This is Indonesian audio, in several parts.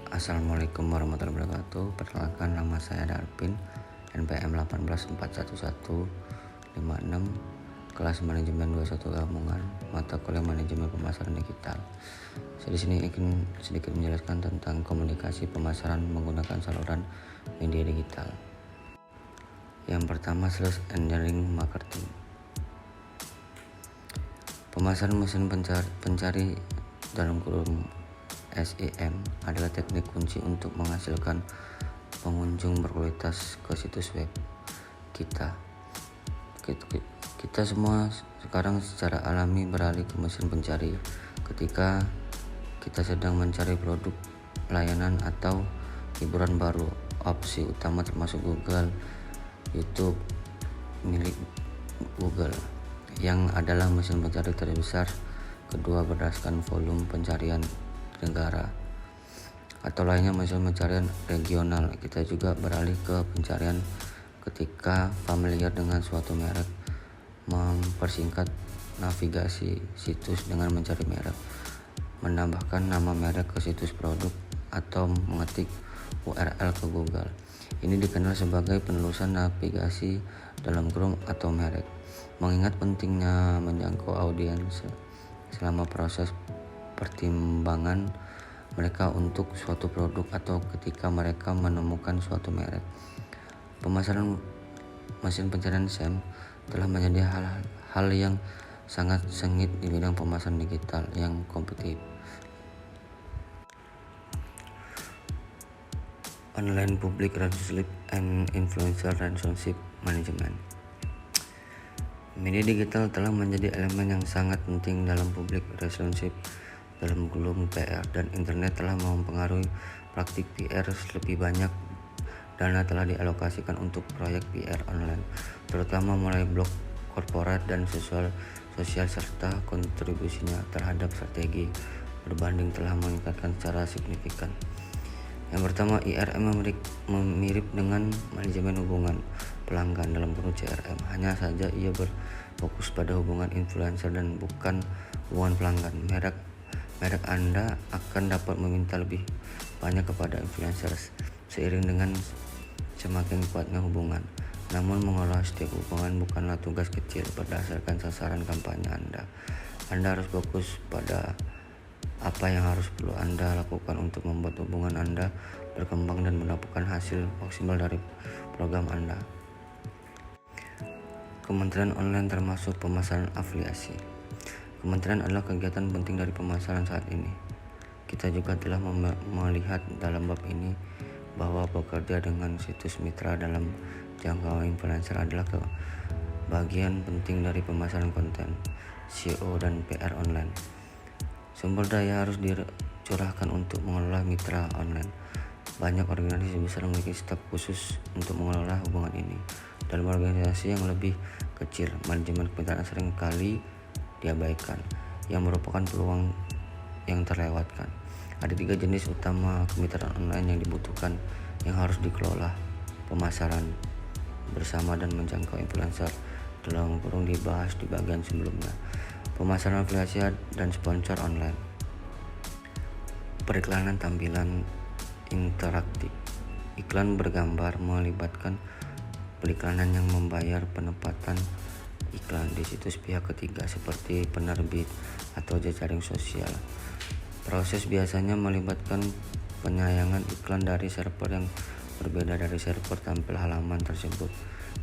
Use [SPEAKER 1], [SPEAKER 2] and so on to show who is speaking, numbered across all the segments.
[SPEAKER 1] Assalamualaikum warahmatullahi wabarakatuh. Perkenalkan, nama saya Darpin, NPM 184156, kelas manajemen 21 gabungan, mata kuliah manajemen pemasaran digital. Saya di sini ingin sedikit menjelaskan tentang komunikasi pemasaran menggunakan saluran media digital. Yang pertama, search engine marketing. Pemasaran mesin pencari dalam kurung SEM adalah teknik kunci untuk menghasilkan pengunjung berkualitas ke situs web kita. Kita semua sekarang secara alami beralih ke mesin pencari ketika kita sedang mencari produk, layanan, atau hiburan baru. Opsi utama termasuk Google, YouTube milik Google yang adalah mesin pencari terbesar kedua berdasarkan volume pencarian negara, atau lainnya mesin pencarian regional. Kita juga beralih ke pencarian ketika familiar dengan suatu merek, mempersingkat navigasi situs dengan mencari merek, menambahkan nama merek ke situs produk, atau mengetik URL ke Google. Ini dikenal sebagai penelusuran navigasi dalam kurung atau merek. Mengingat pentingnya menjangkau audiens selama proses pertimbangan mereka untuk suatu produk atau ketika mereka menemukan suatu merek, pemasaran mesin pencarian SEM telah menjadi hal yang sangat sengit di bidang pemasaran digital yang kompetitif. Online Public Relationship and Influencer Relationship Management. Media digital telah menjadi elemen yang sangat penting dalam public relationship dalam gelung PR, dan internet telah mempengaruhi praktik PR. Lebih banyak dana telah dialokasikan untuk proyek PR online, terutama mulai blog korporat dan sosial serta kontribusinya terhadap strategi berbanding telah meningkatkan secara signifikan. Yang pertama, IRM mirip dengan manajemen hubungan pelanggan dalam kurung CRM, hanya saja ia berfokus pada hubungan influencer dan bukan hubungan pelanggan. Merek Anda akan dapat meminta lebih banyak kepada influencers seiring dengan semakin kuatnya hubungan. Namun mengelola setiap hubungan bukanlah tugas kecil berdasarkan sasaran kampanye Anda. Anda harus fokus pada apa yang perlu Anda lakukan untuk membuat hubungan Anda berkembang dan mendapatkan hasil maksimal dari program Anda. Kementerian online termasuk pemasaran afiliasi. Kementerian adalah kegiatan penting dari pemasaran saat ini. Kita juga telah melihat dalam bab ini bahwa bekerja dengan situs mitra dalam jangkauan influencer adalah bagian penting dari pemasaran konten, SEO, dan PR online. Sumber daya harus dicurahkan untuk mengelola mitra online. Banyak organisasi besar memiliki staf khusus untuk mengelola hubungan ini. Dalam organisasi yang lebih kecil, manajemen kemitraan seringkali diabaikan, yang merupakan peluang yang terlewatkan. Ada 3 jenis utama kemitraan online yang dibutuhkan yang harus dikelola pemasaran bersama dan menjangkau influencer dalam kurung dibahas di bagian sebelumnya. Pemasaran afiliasi dan sponsor online. Periklanan tampilan interaktif. Iklan bergambar melibatkan periklanan yang membayar penempatan iklan di situs pihak ketiga seperti penerbit atau jejaring sosial. Proses biasanya melibatkan penyayangan iklan dari server yang berbeda dari server tampil halaman tersebut.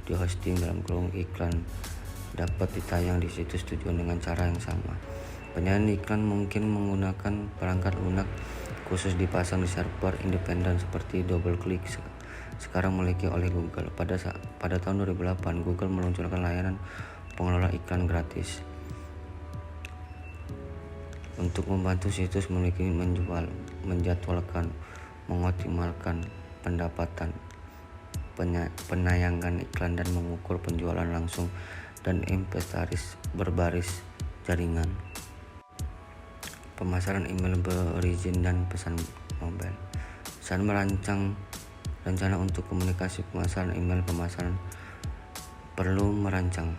[SPEAKER 1] Di hosting dalam kurung iklan dapat ditayang di situs tujuan dengan cara yang sama. Penyayangan iklan mungkin menggunakan perangkat lunak khusus dipasang di server independen seperti DoubleClick sekarang memiliki oleh Google. Pada tahun 2008, Google meluncurkan layanan pengelola iklan gratis untuk membantu situs memiliki menjual, menjadwalkan, mengoptimalkan pendapatan, penayangan iklan, dan mengukur penjualan langsung dan inventaris berbaris jaringan. Pemasaran email berizin dan pesan mobile. Saat merancang rencana untuk komunikasi pemasaran email, pemasaran perlu merancang.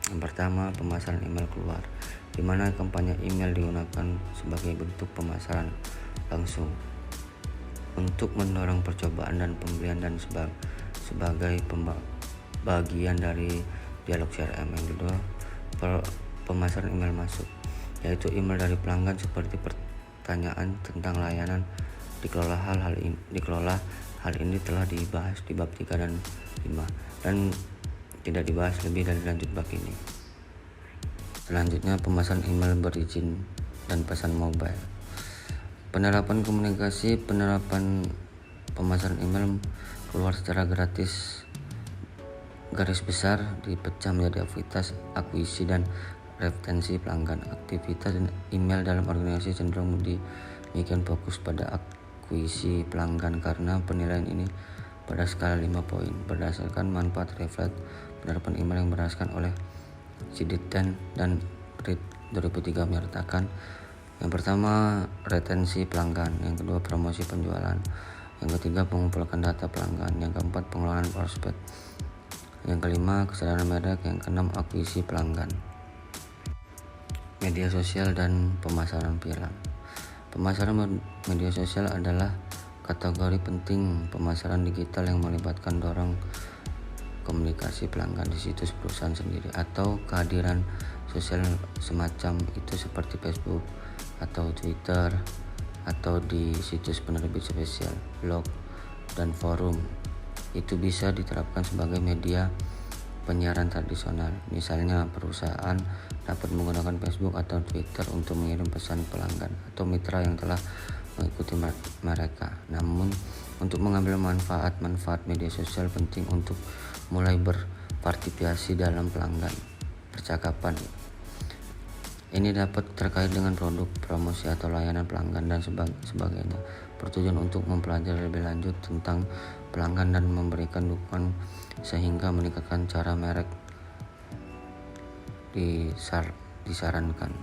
[SPEAKER 1] Yang pertama, pemasaran email keluar, di mana kampanye email digunakan sebagai bentuk pemasaran langsung untuk mendorong percobaan dan pembelian dan sebagai bagian dari dialog CRM. Yang kedua, pemasaran email masuk, yaitu email dari pelanggan seperti pertanyaan tentang layanan dikelola. Hal ini telah dibahas di bab 3 dan 5 dan tidak dibahas lebih dari lanjut bab ini. Selanjutnya, pemasaran email berizin dan pesan mobile. Penerapan pemasaran email keluar secara gratis garis besar dipecah menjadi aktivitas akuisisi dan retensi pelanggan. Aktivitas email dalam organisasi cenderung demikian fokus pada akuisisi pelanggan karena penilaian ini pada skala 5 poin berdasarkan manfaat refleks. Penerapan email yang berdasarkan oleh Siditen dan Reed 2003 menyatakan: yang pertama, retensi pelanggan; yang kedua, promosi penjualan; yang ketiga, mengumpulkan data pelanggan; yang keempat, pengelolaan prospek; yang kelima, kesadaran merek; yang keenam, akuisisi pelanggan. Media sosial dan pemasaran viral. Pemasaran media sosial adalah kategori penting pemasaran digital yang melibatkan dorong komunikasi pelanggan di situs perusahaan sendiri atau kehadiran sosial semacam itu seperti Facebook atau Twitter, atau di situs penerbit spesial, blog, dan forum. Itu bisa diterapkan sebagai media penyiaran tradisional. Misalnya, perusahaan dapat menggunakan Facebook atau Twitter untuk mengirim pesan pelanggan atau mitra yang telah mengikuti mereka. Namun, untuk mengambil manfaat media sosial penting untuk mulai berpartisipasi dalam pelanggan percakapan. Ini dapat terkait dengan produk, promosi atau layanan pelanggan dan sebagainya. Bertujuan untuk mempelajari lebih lanjut tentang pelanggan dan memberikan dukungan sehingga meningkatkan cara merek disarankan.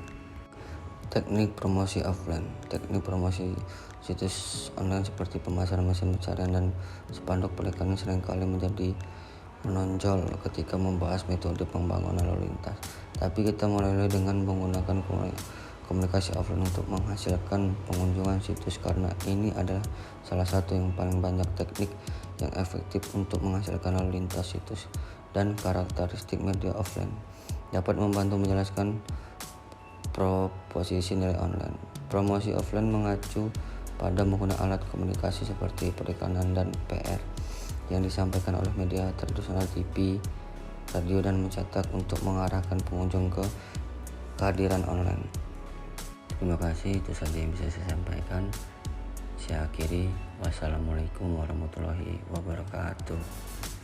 [SPEAKER 1] Teknik promosi offline. Teknik promosi situs online seperti pemasaran mesin pencarian dan spanduk periklan seringkali menjadi menonjol ketika membahas metode pembangunan lalu lintas. Tapi kita mulai dengan menggunakan komunikasi offline untuk menghasilkan pengunjungan situs karena ini adalah salah satu yang paling banyak teknik yang efektif untuk menghasilkan lalu lintas situs. Dan karakteristik media offline dapat membantu menjelaskan proposisi nilai online. Promosi offline mengacu pada menggunakan alat komunikasi seperti periklanan dan PR yang disampaikan oleh media tradisional TV, radio, dan mencetak untuk mengarahkan pengunjung ke kehadiran online. Terima kasih, itu saja yang bisa saya sampaikan. Saya akhiri. Wassalamualaikum warahmatullahi wabarakatuh.